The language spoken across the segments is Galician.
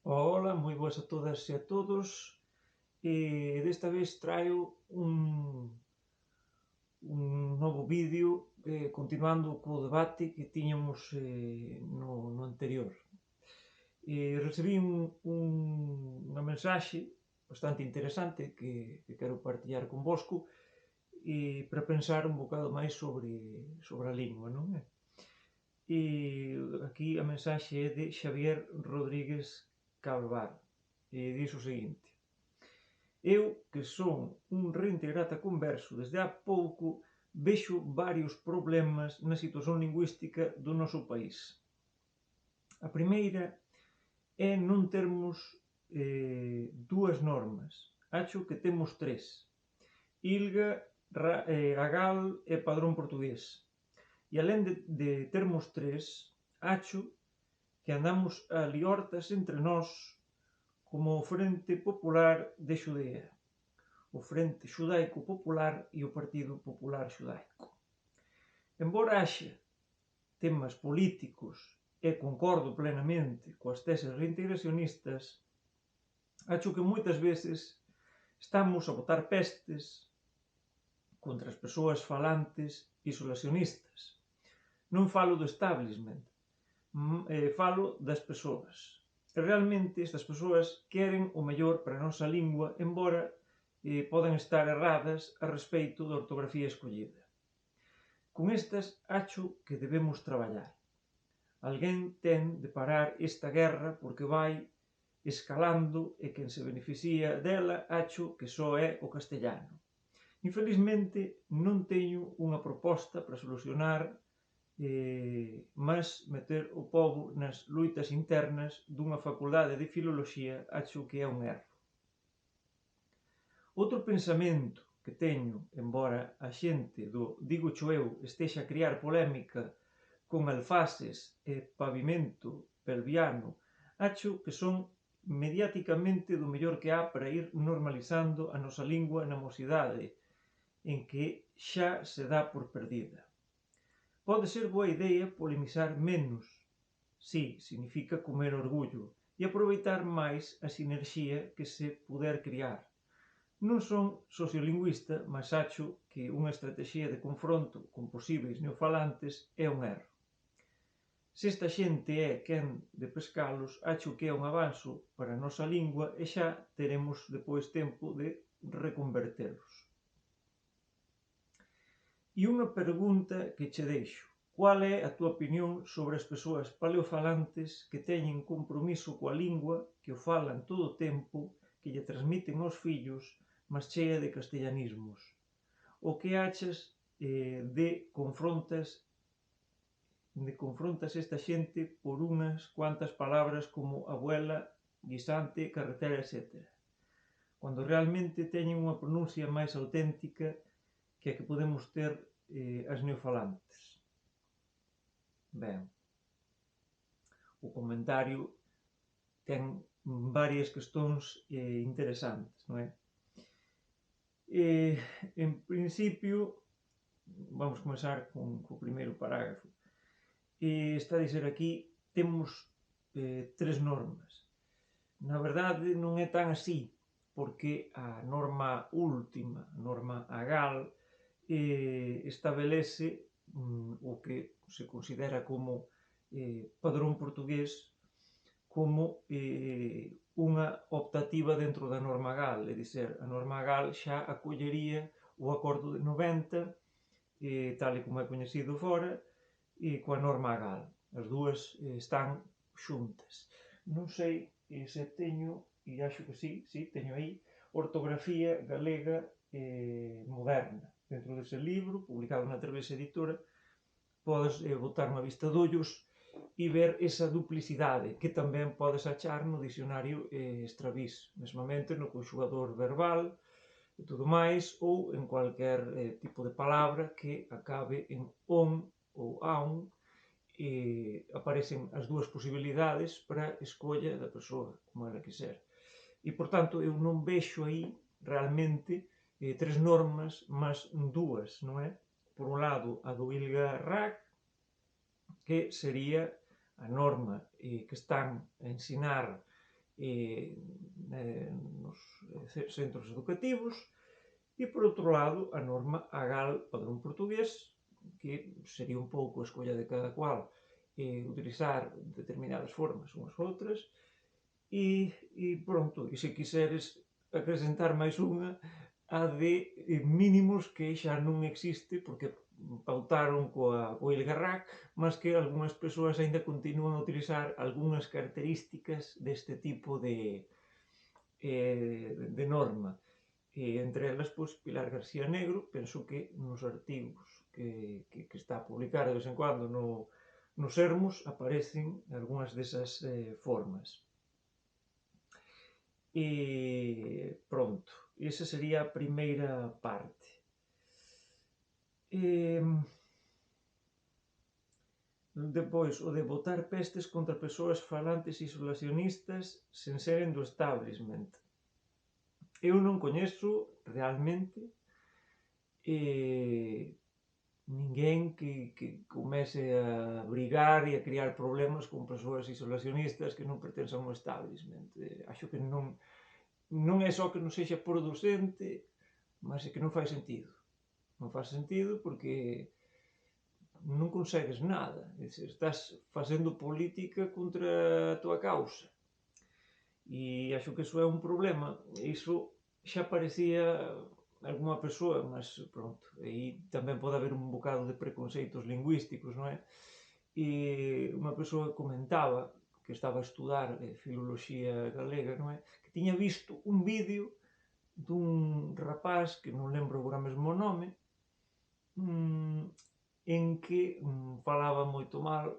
Ola, moi boas a todas e a todos. Desta vez traio un novo vídeo continuando co debate que tiñamos no anterior. Recibín unha mensaxe bastante interesante que quero partillar convosco para pensar un bocado máis sobre a lingua, non é? Aquí a mensaxe é de Xavier Rodríguez Calvar e diz o seguinte: Eu, que son un reintegrata converso desde ha pouco, vexo varios problemas na situación lingüística do noso país. A primeira é non termos dúas normas. Acho que temos tres: ILGA, AGAL e Padrón Portugués. E alén de termos tres, acho que andamos a liortas entre nós como o Frente Popular de Xudea, o Frente Xudaico Popular e o Partido Popular Xudaico. Embora haxa temas políticos e concordo plenamente coas teses reintegracionistas, acho que moitas veces estamos a botar pestes contra as persoas falantes isolacionistas. Non falo do establishment, falo das persoas. E realmente estas persoas queren o mellor para a nosa lingua, embora poden estar erradas a respeito da ortografía escollida. Con estas acho que debemos traballar. Alguén ten de parar esta guerra porque vai escalando e quen se beneficia dela acho que só é o castellano. Infelizmente non teño unha proposta para solucionar mas meter o pobo nas loitas internas dunha facultade de filoloxía acho que é un erro. Outro pensamento que teño, embora a xente do dígocho eu estexa a crear polémica con alfaces e pavimento pelviano, acho que son mediáticamente do mellor que há para ir normalizando a nosa lingua na mocidade, en que xa se dá por perdida. Pode ser boa idea polemizar menos, si, significa comer orgullo, e aproveitar máis a sinerxía que se puder criar. Non son sociolingüista, mas acho que unha estrategia de confronto con posibles neofalantes é un erro. Se esta xente é quen de pescalos, acho que é un avanzo para a nosa lingua e xa teremos depois tempo de reconvertelos. E unha pregunta que che deixo: qual é a túa opinión sobre as persoas paleofalantes que teñen compromiso coa lingua, que o falan todo o tempo, que lle transmiten aos fillos, mas chea de castellanismos? O que achas de confrontas esta xente por unhas cuantas palabras como abuela, guisante, carretera, etc., cando realmente teñen unha pronuncia máis auténtica que a que podemos ter as neofalantes? Ben, o comentario ten varias cuestións interesantes, non é? En principio, vamos comenzar co primeiro parágrafo. Está a dizer aquí, temos tres normas. Na verdade, non é tan así, porque a norma última, a norma AGAL, establece o que se considera como padrón portugués como unha optativa dentro da norma GAL, é dizer, a norma GAL xa acollería o acordo de 90, tal e como é coñecido fora, coa norma GAL. As dúas están xuntas. Non sei se teño, e acho que sí, teño aí, ortografía galega moderna. Dentro dese libro, publicado na Travesa Editora, podes botar unha vista de ollos e ver esa duplicidade que tamén podes achar no dicionario Stravís, mesmamente no conxugador verbal e tudo máis, ou en cualquier tipo de palabra que acabe en on ou aun, aparecen as dúas posibilidades para escolla da persoa, como ela quiser. E, por tanto, eu non vexo aí realmente tres normas, mas dúas, non é? Por un lado, a do ILGA-RAC, que sería a norma que están a ensinar nos centros educativos, e, por outro lado, a norma AGAL padrón portugués, que sería un pouco a escolla de cada cual utilizar determinadas formas unhas ou outras, e pronto, e se quiseres acrescentar máis unha, a de mínimos que xa non existe, porque pautaron co Ilgarrac, mas que algunhas persoas aínda continúan a utilizar algunhas características deste tipo de norma. Entre elas, pois, Pilar García Negro, penso que nos artigos que está a publicar de vez en cuando no Sermos aparecen algunhas desas formas. E pronto, esa sería a primeira parte. Depois, o de botar pestes contra persoas falantes isolacionistas sen seren do establishment. Eu non coñezo realmente ninguén que comece a brigar e a criar problemas con persoas isolacionistas que non pertensan ao establishment. Acho que non é só que non sexa producente, mas é que non fai sentido. Non fai sentido porque non consegues nada. Estás facendo política contra a tua causa. E acho que iso é un problema. Iso xa parecía algunha persoa, mas pronto, aí tamén pode haber un bocado de preconceitos lingüísticos, non é? E unha persoa comentaba que estaba a estudar filoloxía galega, non é? Que tiña visto un vídeo dun rapaz, que non lembro agora mesmo o nome, en que falaba moito mal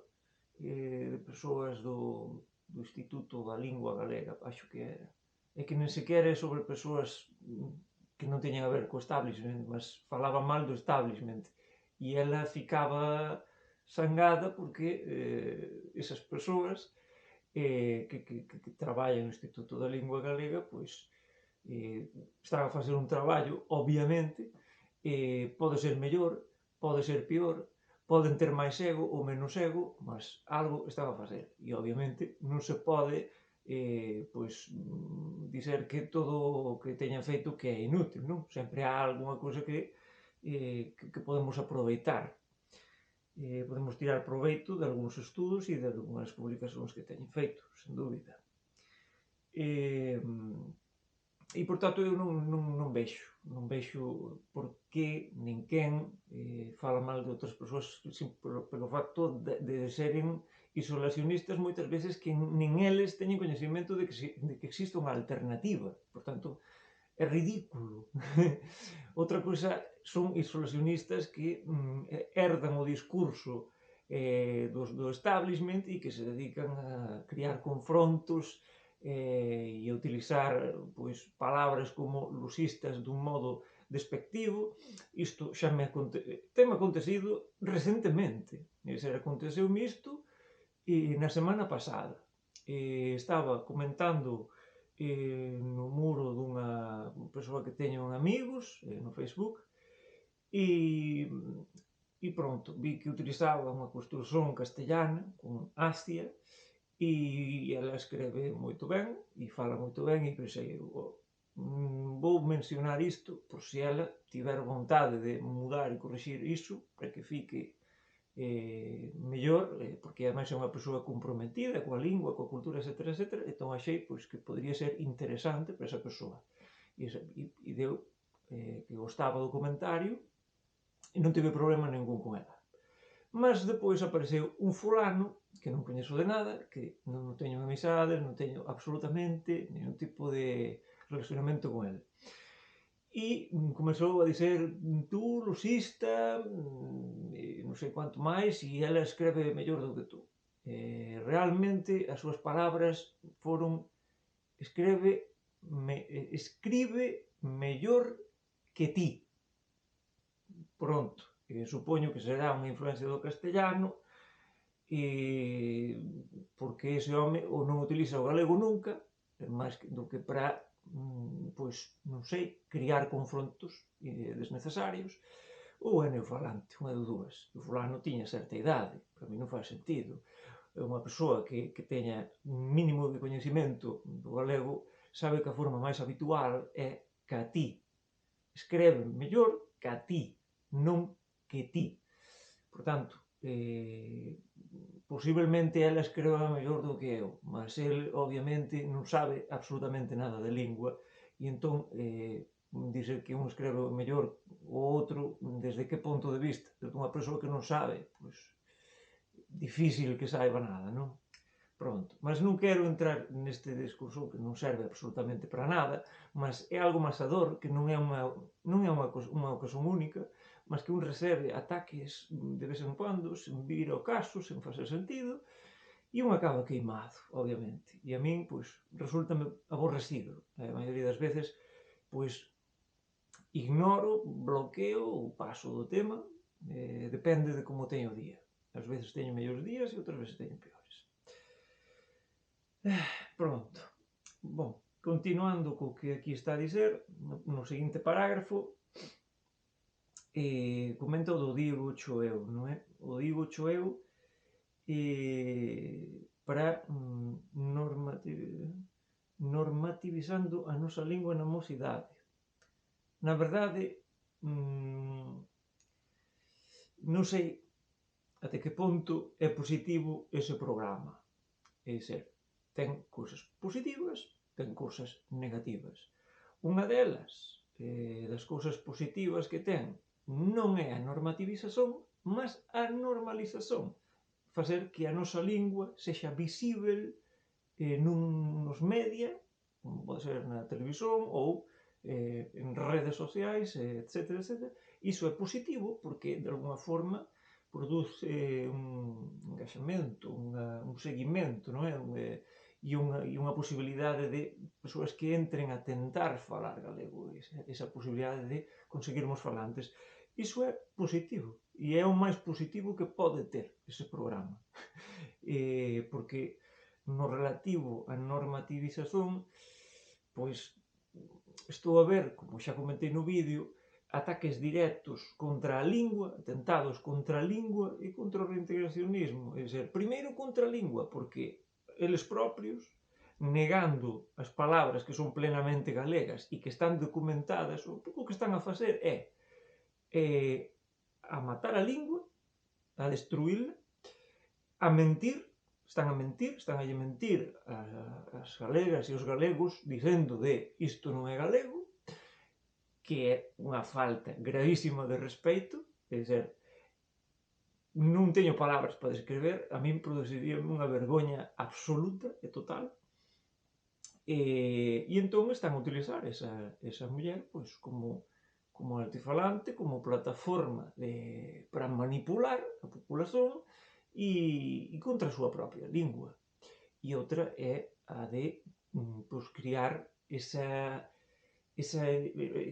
de persoas do Instituto da Lingua Galega, acho que era. E que nen sequera é sobre persoas que non teñen a ver co establishment, mas falaba mal do establishment. E ela ficaba sangada porque esas persoas que traballan no Instituto da Lingua Galega, pois están a facer un traballo, obviamente, pode ser mellor, pode ser pior, poden ter máis ego ou menos ego, mas algo están a facer. E, obviamente, non se pode pois dizer que todo o que teñan feito que é inútil, non? Sempre há algunha cousa que podemos aproveitar. Podemos tirar proveito de algúns estudos e de algunhas publicacións que teñen feito, sen dúbida. E, por tanto, eu non vexo por que nin quen fala mal de outras persoas pelo facto de seren isolacionistas moitas veces que nin eles teñen coñecemento de que existe unha alternativa. Por tanto, é ridículo. Outra cousa son isolacionistas que herdan o discurso do establishment e que se dedican a criar confrontos e a utilizar pois palabras como lusistas dun modo despectivo. Isto xa ten-me acontecido recentemente. Aconteceu-me isto na semana pasada. Estaba comentando no muro dunha persoa que teño amigos no Facebook e pronto, vi que utilizaba unha construción castellana con Astia e ela escreve moito ben e fala moito ben e pensei, vou mencionar isto por se ela tiver vontade de mudar e corrixir iso para que fique mellor, porque ademais é unha persoa comprometida coa lingua, coa cultura, etc. Entón achei pois, que podría ser interesante para esa persoa e deu que gostaba do comentario e non tive problema ningún con ela. Mas depois apareceu un fulano que non coñezo de nada, que non teño amizades, non teño absolutamente ningún tipo de relacionamento con ele. E comezou a dizer, tú, lusista, non sei quanto máis, e ela escreve mellor do que tú. Realmente, as súas palabras foron escribe mellor que ti. Pronto, supoño que será unha influencia do castellano, porque ese home ou non utiliza o galego nunca, máis do que para, pois, non sei, criar confrontos desnecesarios, ou é neofalante, unha de dúas. O fulano tiña certa idade, para mí non faz sentido. unha persoa que teña un mínimo de coñecemento do galego sabe que a forma máis habitual é ca ti. Escreve mellor ca ti, non que ti. Por tanto, posiblemente ela escreva mellor do que eu, mas el, obviamente, non sabe absolutamente nada de lingua, e entón, dizer que un escreve mellor o outro, desde que punto de vista? Desde unha persoa que non sabe, pois, difícil que saiba nada, non? Pronto, mas non quero entrar neste discurso que non serve absolutamente para nada, mas é algo masador, que non é unha ocasión única, mas que un recebe ataques de vez en cuando, sen vir ao caso, sen facer sentido, e un acaba queimado, obviamente. E a min, pois, resultame aborrecido. A maioría das veces, pois, ignoro, bloqueo ou paso do tema, depende de como teño o día. Ás veces teño mellores días e outras veces teño peores. Pronto. Bon, continuando co que aquí está a dizer, no seguinte parágrafo, comenta o do digo cho eu, non é? O digo cho eu para normativizando a nosa lingua na mocidade. Na verdade, non sei até que punto é positivo ese programa. É dizer, ten cousas positivas, ten cousas negativas. Unha delas, das cousas positivas que ten, non é a normativización, mas a normalización. Facer que a nosa lingua sexa visível nos media, como pode ser na televisión ou en redes sociais, etc. Iso é positivo porque, de alguna forma, produce un engaxamento, un seguimento, non é? E unha posibilidade de persoas que entren a tentar falar galego, esa posibilidade de conseguirmos falantes. Iso é positivo, e é o máis positivo que pode ter ese programa. Porque no relativo á normativización, pois estou a ver, como xa comentei no vídeo, ataques directos contra a lingua, atentados contra a lingua e contra o reintegracionismo. É dizer, primeiro contra a lingua, porque eles propios, negando as palabras que son plenamente galegas e que están documentadas, o que están a facer é a matar a lingua, a destruíla, a mentir, están a lle mentir as galegas e os galegos dicendo de isto non é galego, que é unha falta gravísima de respeito, é dizer, non teño palabras para descrever, a min produciría unha vergoña absoluta e total, e entón están a utilizar esa muller pois, como altifalante, como plataforma para manipular a populación e contra a súa propia lingua. E outra é a de pois, criar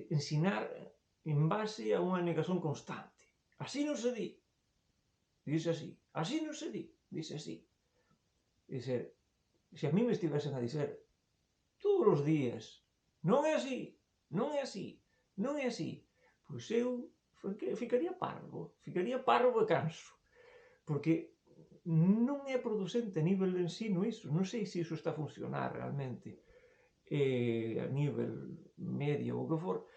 ensinar en base a unha negación constante. Así non se di. Dice así. Así non se di. Dice así. É dizer, se a mí me estivesen a dizer todos os días non é así, non é así, non é así, pois eu ficaría parvo e canso. Porque non é producente a nivel de ensino iso. Non sei se iso está a funcionar realmente a nivel medio ou que for,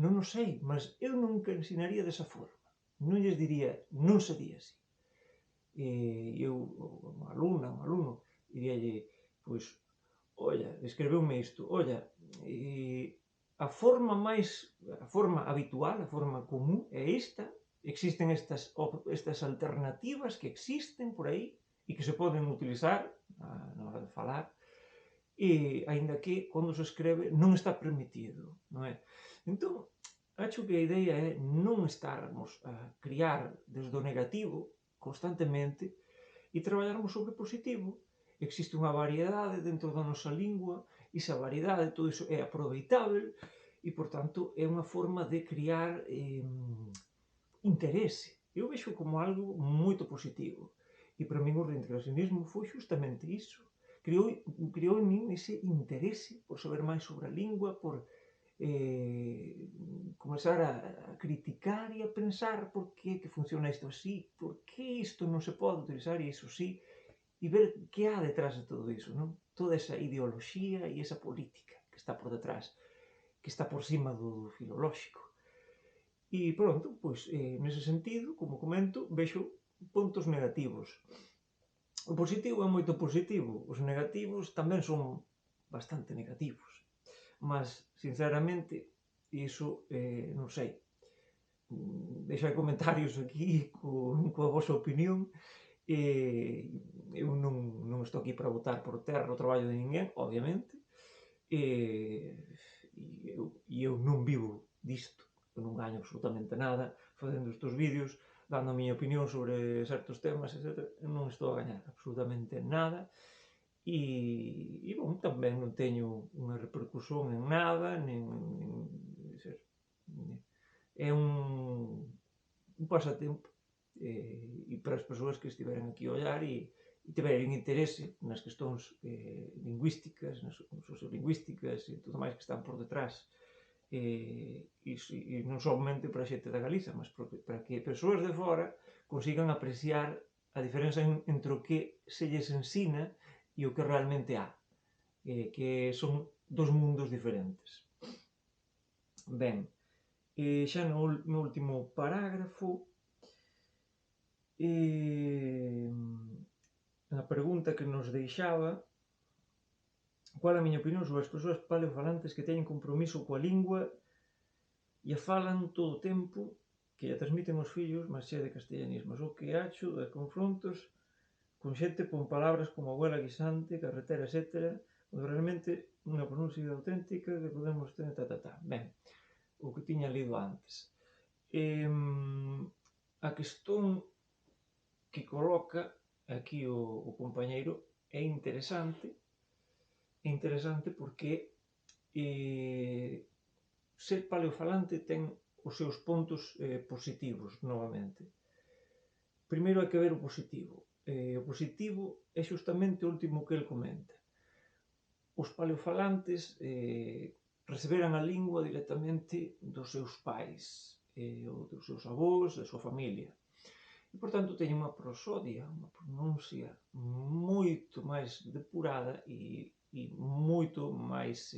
non o sei, mas eu nunca ensinaría desa forma. Non lles diría, non se di así. Eu, unha alumna, un alumno, diríalle, pois, olla, escreveume isto, olla, a forma habitual, a forma común é esta, existen estas alternativas que existen por aí e que se poden utilizar na hora de falar, e aínda que cando se escreve non está permitido, non é? Entón, acho que a idea é non estarmos a criar desde o negativo constantemente e traballarmos sobre o positivo. Existe unha variedade dentro da nosa lingua, e esa variedade, todo iso é aproveitável e, por tanto, é unha forma de criar interese. Eu vexo como algo moito positivo. E para min o reintegracionismo foi justamente iso. Criou en min ese interese por saber máis sobre a lingua, por comezar a criticar e a pensar por que funciona isto así, por que isto non se pode utilizar e iso sí, ver que há detrás de todo iso, non? Toda esa ideoloxía e esa política que está por detrás, que está por cima do filolóxico. E pronto, pois, nese sentido, como comento, vexo puntos negativos. O positivo é moito positivo, os negativos tamén son bastante negativos. Mas, sinceramente, iso, non sei, deixai comentarios aquí coa vosa opinión. Eu non estou aquí para botar por terra o traballo de ninguén, obviamente, e eu non vivo disto, eu non gaño absolutamente nada facendo estes vídeos, dando a miña opinión sobre certos temas, etc. Eu non estou a gañar absolutamente nada, e bom, tamén non teño unha repercusión en nada, é un pasatempo, e para as persoas que estiveran aquí a ollar e tiveren interese nas cuestións lingüísticas, nas sociolingüísticas e tudo máis que están por detrás, e non somente para a xente da Galiza, mas para que persoas de fora consigan apreciar a diferenza entre o que se lles ensina e o que realmente há, que son dos mundos diferentes. Ben, xa no último parágrafo, a pregunta que nos deixaba: qual a miña opinión sobre as persoas paleofalantes que teñen compromiso coa lingua e a falan todo o tempo, que a transmiten aos fillos, mas xe de castellanismos? O que acho de confrontos con xente pon palabras como abuela guisante, carretera, etc., onde realmente unha pronuncia auténtica que podemos ter, Ben, o que tiña lido antes. A questón que coloca aquí o compañeiro é interesante porque ser paleofalante ten os seus pontos positivos, novamente. Primeiro hai que ver o positivo. O positivo é xustamente o último que el comenta. Os paleofalantes receberan a lingua directamente dos seus pais, ou dos seus avós, da súa familia. E, por tanto, teñen unha prosodia, unha pronuncia moito máis depurada e moito máis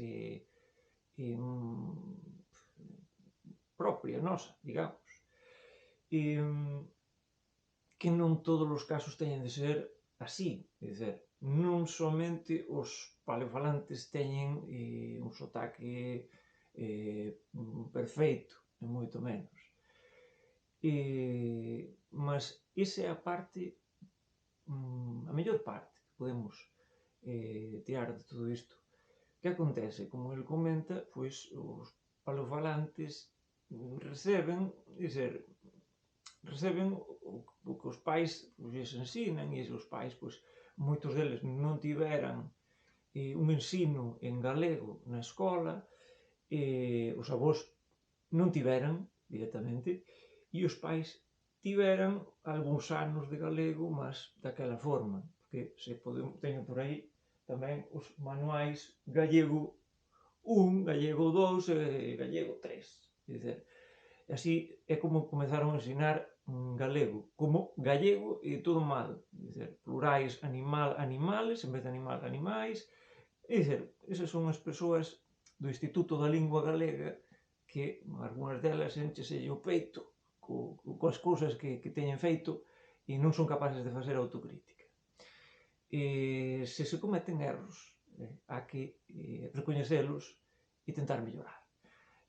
propia, nosa, digamos. Que non todos os casos teñen de ser así, é dizer, non somente os paleofalantes teñen un sotaque perfeito, e moito menos. Mas esa é a parte, a mellor parte que podemos tirar de todo isto. Que acontece? Como ele comenta, pois os paleofalantes receben o que os pais lles ensinan, e os pais, pois, moitos deles non tiveran un ensino en galego na escola, os avós non tiveran directamente, e os pais tiveran algúns anos de galego, mas daquela forma, porque teño por aí tamén os manuais gallego 1, gallego 2 e gallego 3. É dizer, así é como comezaron a ensinar galego, como gallego e todo mal. É dizer, plurais animal, animales, en vez de animal, animais. É dizer, esas son as persoas do Instituto da Lingua Galega que, algunhas delas, encheselle o peito coas cousas que teñen feito e non son capaces de facer autocrítica. Se cometen erros, há que recoñecelos e tentar mellorar.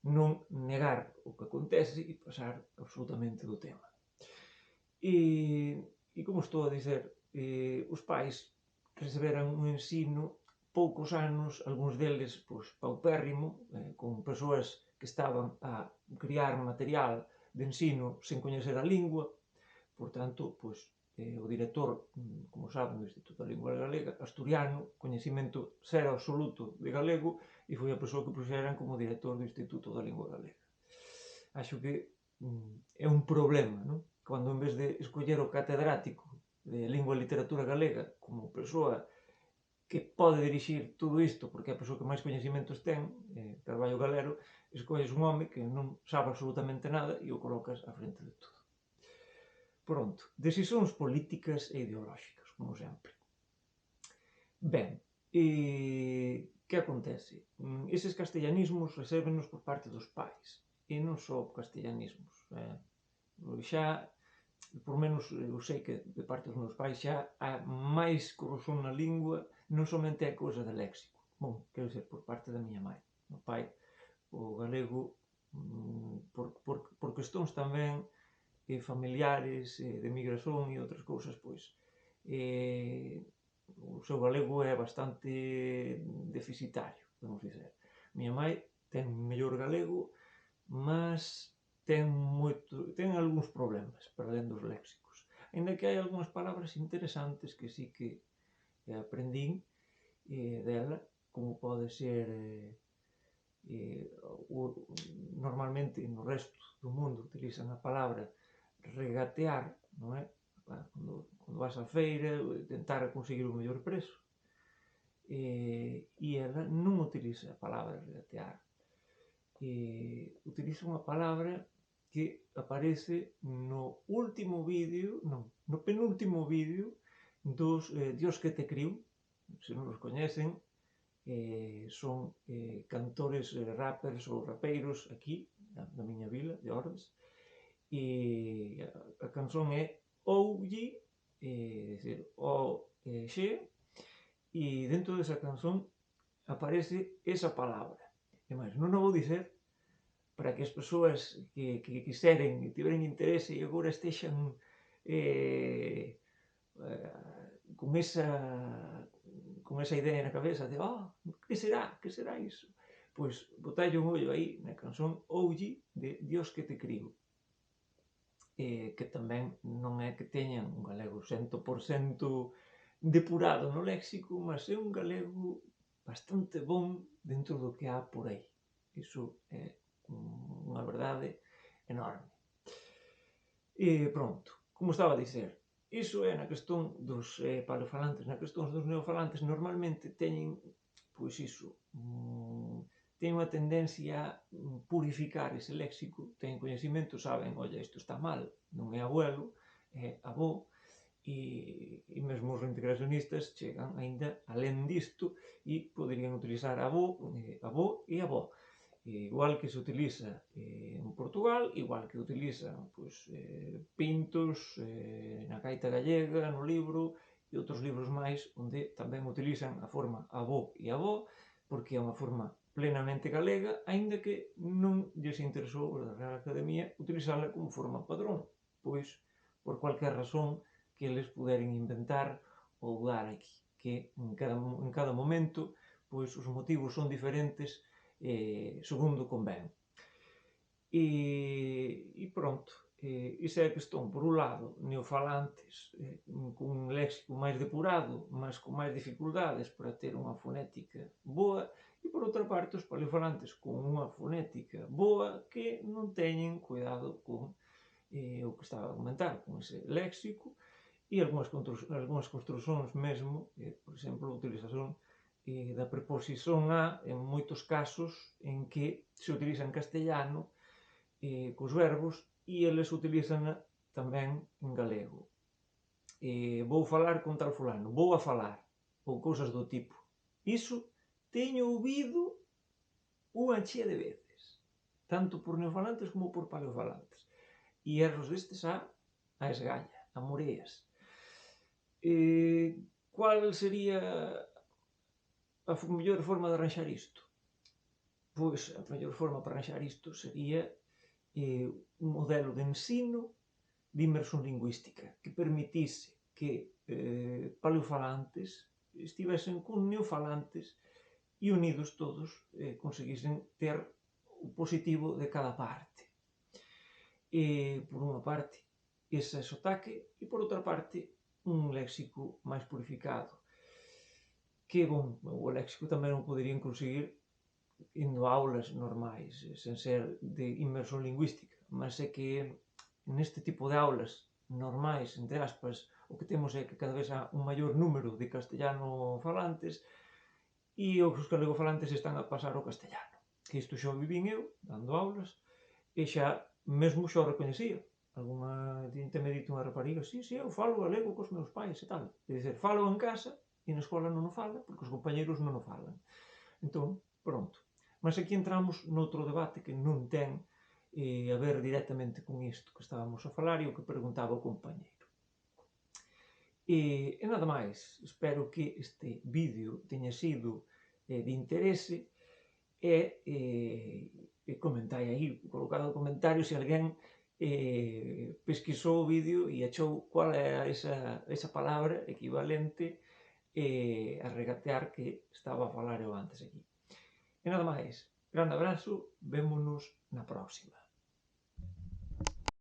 Non negar o que acontece e pasar absolutamente do tema. E como estou a dizer, os pais receberan un ensino poucos anos, algúns deles paupérrimo, con persoas que estaban a criar material de ensino sen coñecer a lingua. Por tanto, o director, como saben, do Instituto da Lingua Galega, asturiano, coñecimento cero absoluto de galego, e foi a persoa que puxeran como director do Instituto da Lingua Galega. Acho que é un problema, non? Cando en vez de escoller o catedrático de Lingua e Literatura Galega como persoa que pode dirixir todo isto, porque é a persoa que máis coñecimentos ten, Carballo Galero, escolles un home que non sabe absolutamente nada e o colocas á frente de todo. Pronto, decisións políticas e ideolóxicas, como sempre. Ben, que acontece? Eses castellanismos recébenos por parte dos pais, e non só castellanismos. Xa, por menos, eu sei que de parte dos meus pais xa há máis corrosión na lingua, non somente é cousa de léxico. Bom, quero dizer, por parte da miña mãe. O pai, o galego, por cuestións tamén familiares, de migración e outras cousas, pois, o seu galego é bastante deficitario, podemos dizer. Miña mãe ten mellor galego, mas ten algúns problemas para alén dos léxicos. Ainda que hai algunhas palabras interesantes que sí que aprendín dela, como pode ser normalmente no resto do mundo utilizan a palabra regatear, non é? Cando vas á feira, tentar conseguir o mellor prezo, e ela non utiliza a palabra regatear. Utiliza unha palabra que aparece no último vídeo, non, no penúltimo vídeo dos Dios que te criou. Se non os coñecen, son cantores, rappers ou rapeiros aquí, na miña vila, de Ordes, e a canción é Oulle, decir, O-X, e dentro desa canción aparece esa palabra. E máis, non o vou dicer para que as persoas que quiseren e tiveren interese e agora estexan con esa idea na cabeza de que será iso? Pois botalle un ollo aí na canción Oulle de Dios que te criou, que tamén non é que teñan un galego 100% depurado no léxico, mas é un galego bastante bon dentro do que há por aí. Iso é unha verdade enorme. E pronto, como estaba a dicer, iso é na cuestión dos paleofalantes. Na cuestión dos neofalantes normalmente teñen, pois iso, teñen unha tendencia a purificar ese léxico, teñen coñecimento, saben, olla, isto está mal, non é abuelo, é avó, e mesmo os reintegracionistas chegan aínda alén disto e poderían utilizar avó e avó. Igual que se utiliza en Portugal, igual que utilizan Pintos na gaita gallega, no libro, e outros libros máis onde tamén utilizan a forma avó e avó, porque é unha forma plenamente galega, aínda que non lles interesou a Real Academia utilizala como forma padrón, pois por cualquier razón que eles puderen inventar ou dar aquí, que en cada momento pois os motivos son diferentes segundo convén. E pronto, esa é a cuestión. Por un lado, neofalantes con un léxico máis depurado, mas con máis dificultades para ter unha fonética boa, e por outra parte, os paleofalantes con unha fonética boa que non teñen cuidado con o que estaba a comentar, con ese léxico e algunhas construcións mesmo, por exemplo, a utilización da preposición a en moitos casos en que se utiliza en castellano cos verbos e eles utilizan tamén en galego. Vou falar con tal fulano, vou a falar, ou cousas do tipo. Iso teño ouvido unha chea de veces, tanto por neofalantes como por paleofalantes. E erros destes a esgalla, a moreas. Cual sería a mellor forma de arranxar isto? Pois a mellor forma para arranxar isto sería un modelo de ensino de inmersión lingüística que permitise que paleofalantes estivesen con neofalantes e unidos todos conseguisen ter o positivo de cada parte. Por unha parte, ese sotaque, e por outra parte, un léxico máis purificado. Que, bom, o léxico tamén o poderían conseguir indo a aulas normais, sen ser de inmersión lingüística, mas é que neste tipo de aulas normais, entre aspas, o que temos é que cada vez há un maior número de castellano falantes e os galegofalantes están a pasar ao castellano. Que isto xa o vivín eu, dando aulas, e xa mesmo xa o recoñecía. Alguna me dito unha rapariga, sí, eu falo galego cos meus pais e tal. É dizer, falo en casa, e na escola non o fala porque os compañeros non o falan. Entón, pronto. Mas aquí entramos noutro debate que non ten a ver directamente con isto que estábamos a falar e o que preguntaba o compañeiro. E nada máis, espero que este vídeo teña sido de interese e comentai aí, colocado o comentario se alguén pesquisou o vídeo e achou cual era esa palabra equivalente a regatear que estaba a falar eu antes aquí. E nada máis, grande abrazo, vémonos na próxima.